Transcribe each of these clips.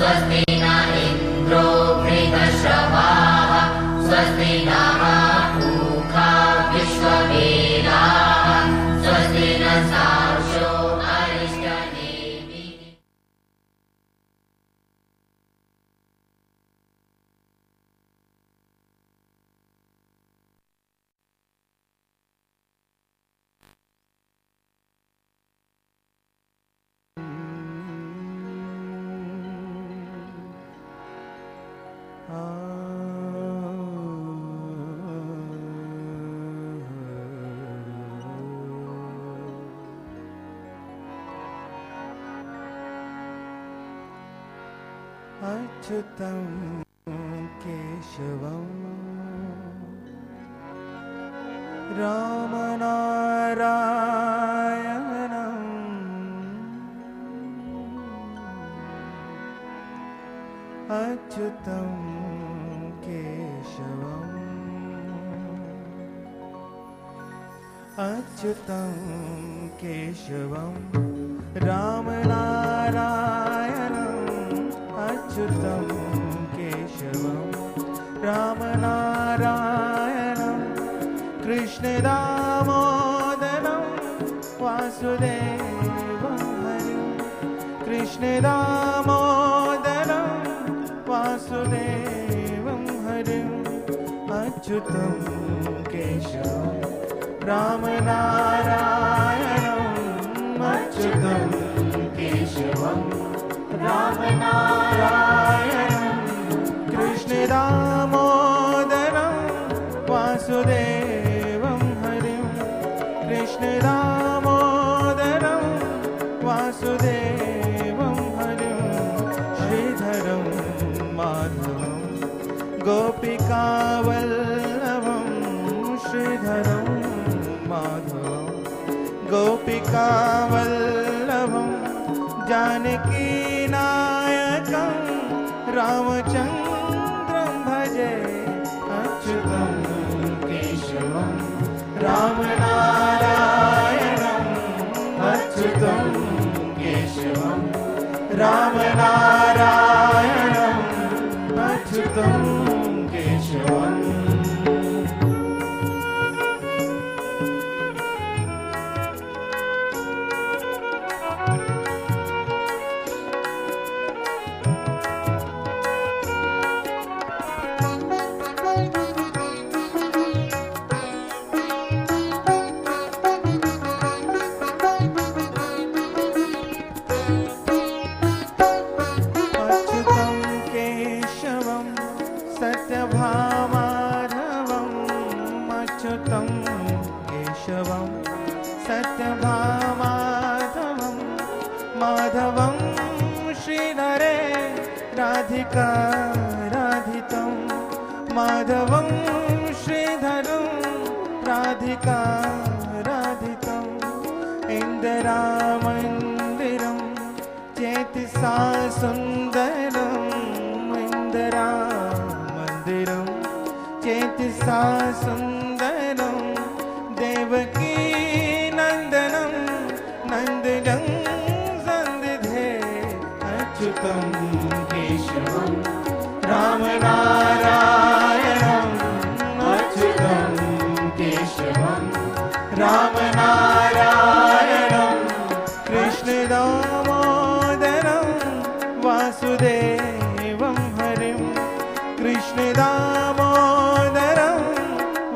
स्वस्ति न इन्द्रो वृद्धश्रवाः स्वस्ति नः पूषा विश्ववेदाः स्वस्ति नस्तार्क्ष्यो अरिष्टनेमिः। अच्युतं केशवं रामनारायणं अच्युतं केशवम् अच्युतं केशवं रामनारायणम् अच्युतं केशवं रामनारायणं कृष्णदामोदरं वासुदेवं हरिं कृष्णदामोदरं वासुदेवं हरिं अच्युतं केशवं रामनारायणम् अच्युतं केशवं रामनारायणं कृष्णदामोदरं वासुदेवं हरिं कृष्णदामोदरं वासुदेवं हरिं श्रीधरं माधवं गोपिकावल्लभं श्रीधरं माधवं गोपिकावल्लभं जानकी नायकं रामचन्द्रं भजे अच्युतं केशवं रामनारायणम् अच्युतं केशवं रामनारायणम् अच्युतं केशवम् सत्यभामाधवं माधवं श्रीधरे राधिकाराधितं माधवं श्रीधरं राधिकाराधितं इन्दरामन्दिरं चेतसा सुन्दरम् इन्दरामन्दिरं चेतसा सुन्दरं देवकी नन्दनं नन्दनं सन्दिधे अच्युतं केशवं रामनारायणम् अच्युतं केशवं रामनारायणं कृष्णदामोदरं वासुदेवं हरिं कृष्णदामोदरं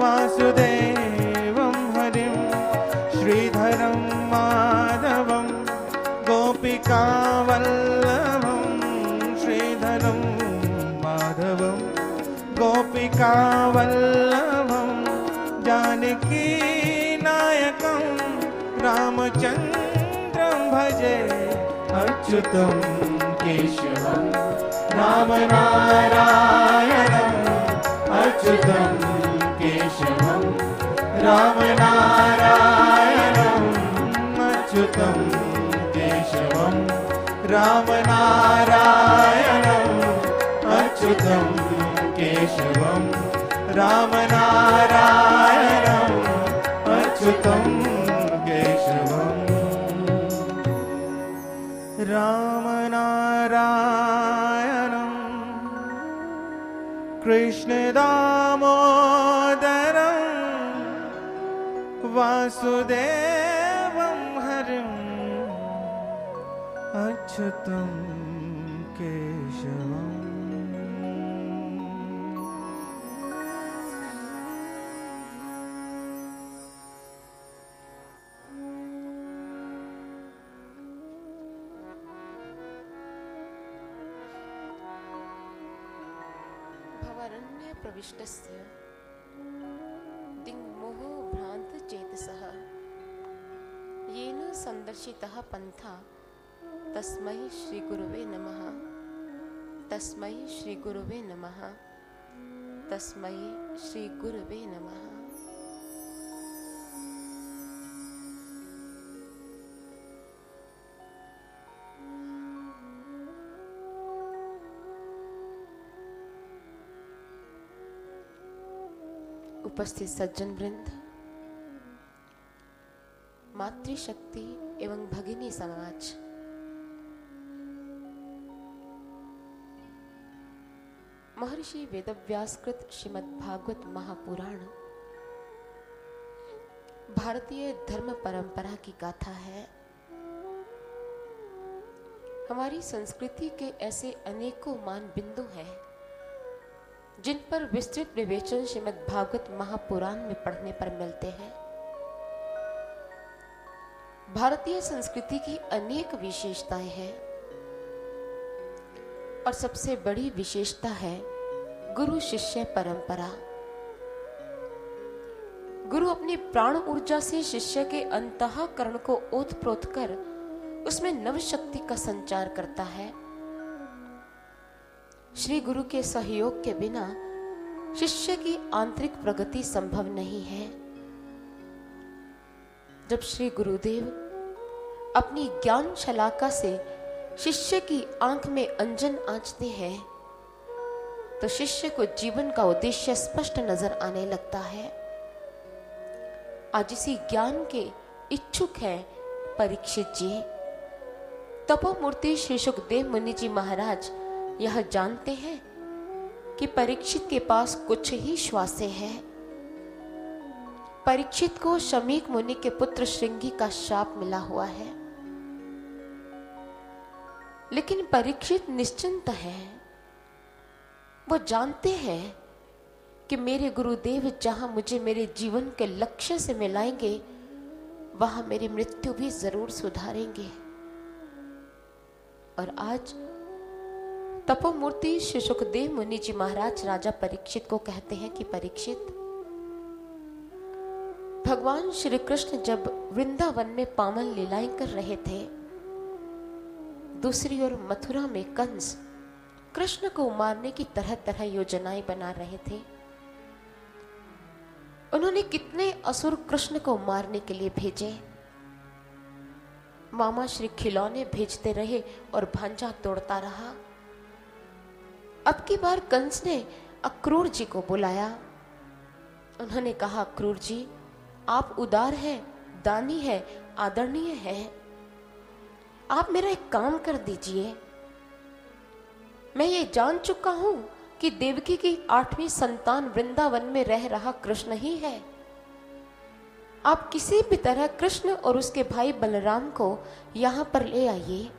वासुदेवं हरिं श्रीधरं माधवं गोपिकावल्लभं श्रीधरं माधवं गोपिकावल्लभं जानकी नायकं रामचन्द्रं भजे अच्युतं केशवं रामनारायणम् अच्युतं केशवं रामनारायणम् अच्युतं केशवं रामनारायणम् अच्युतं केशवं रामनारायणम् अच्युतं केशवम् रामनारायणम् कृष्ण दामोदरं वासुदेवं हरिं अच्युतं केशवम्। भवारण्य प्रविष्टस्य दिङ्मोहो भ्रान्तचेतसः येन सन्दर्शितः पन्था तस्मै श्रीगुरुवे नमः। तस्मै श्रीगुरुवे नमः। तस्मै श्रीगुरुवे नमः। उपस्थित सज्जन वृंद, मातृशक्ति एवं भगिनी समाज, महर्षि वेदव्यासकृत श्रीमद् भागवत महापुराण भारतीय धर्म परंपरा की गाथा है। हमारी संस्कृति के ऐसे अनेकों मान बिंदु हैं जिन पर विस्तृत विवेचन श्रीमद् भागवत महापुराण में पढ़ने पर मिलते हैं। भारतीय संस्कृति की अनेक विशेषताएं हैं और सबसे बड़ी विशेषता है गुरु शिष्य परंपरा। गुरु अपनी प्राण ऊर्जा से शिष्य के अंतःकरण को ओतप्रोत कर उसमें नव शक्ति का संचार करता है। श्री गुरु के सहयोग के बिना शिष्य की आंतरिक प्रगति संभव नहीं है। जब श्री गुरुदेव अपनी ज्ञान शलाका से शिष्य की आंख में अंजन आंचते हैं तो शिष्य को जीवन का उद्देश्य स्पष्ट नजर आने लगता है। आज इसी ज्ञान के इच्छुक हैं परीक्षित जी। तपोमूर्ति श्री सुखदेव मुनि जी महाराज यह जानते हैं कि परीक्षित के पास कुछ ही श्वासें हैं। परीक्षित को शमीक मुनि के पुत्र श्रृंगी का शाप मिला हुआ है, लेकिन परीक्षित निश्चिंत है। वो जानते हैं कि मेरे गुरुदेव जहां मुझे मेरे जीवन के लक्ष्य से मिलाएंगे वहां मेरी मृत्यु भी जरूर सुधारेंगे। और आज तपोमूर्ति श्री सुखदेव मुनि जी महाराज राजा परीक्षित को कहते हैं कि परीक्षित, भगवान श्री कृष्ण जब वृंदावन में पावन लीलाएं कर रहे थे, दूसरी ओर मथुरा में कंस कृष्ण को मारने की तरह तरह योजनाएं बना रहे थे। उन्होंने कितने असुर कृष्ण को मारने के लिए भेजे। मामा श्री खिलौने भेजते रहे और भांजा तोड़ता रहा। अब की बार कंस ने अक्रूर जी को बुलाया। उन्होंने कहा, अक्रूर जी आप उदार हैं, दानी हैं, आदरणीय हैं। आप मेरा एक काम कर दीजिए। मैं ये जान चुका हूं कि देवकी की 8वीं संतान वृंदावन में रह रहा कृष्ण ही है। आप किसी भी तरह कृष्ण और उसके भाई बलराम को यहां पर ले आइए।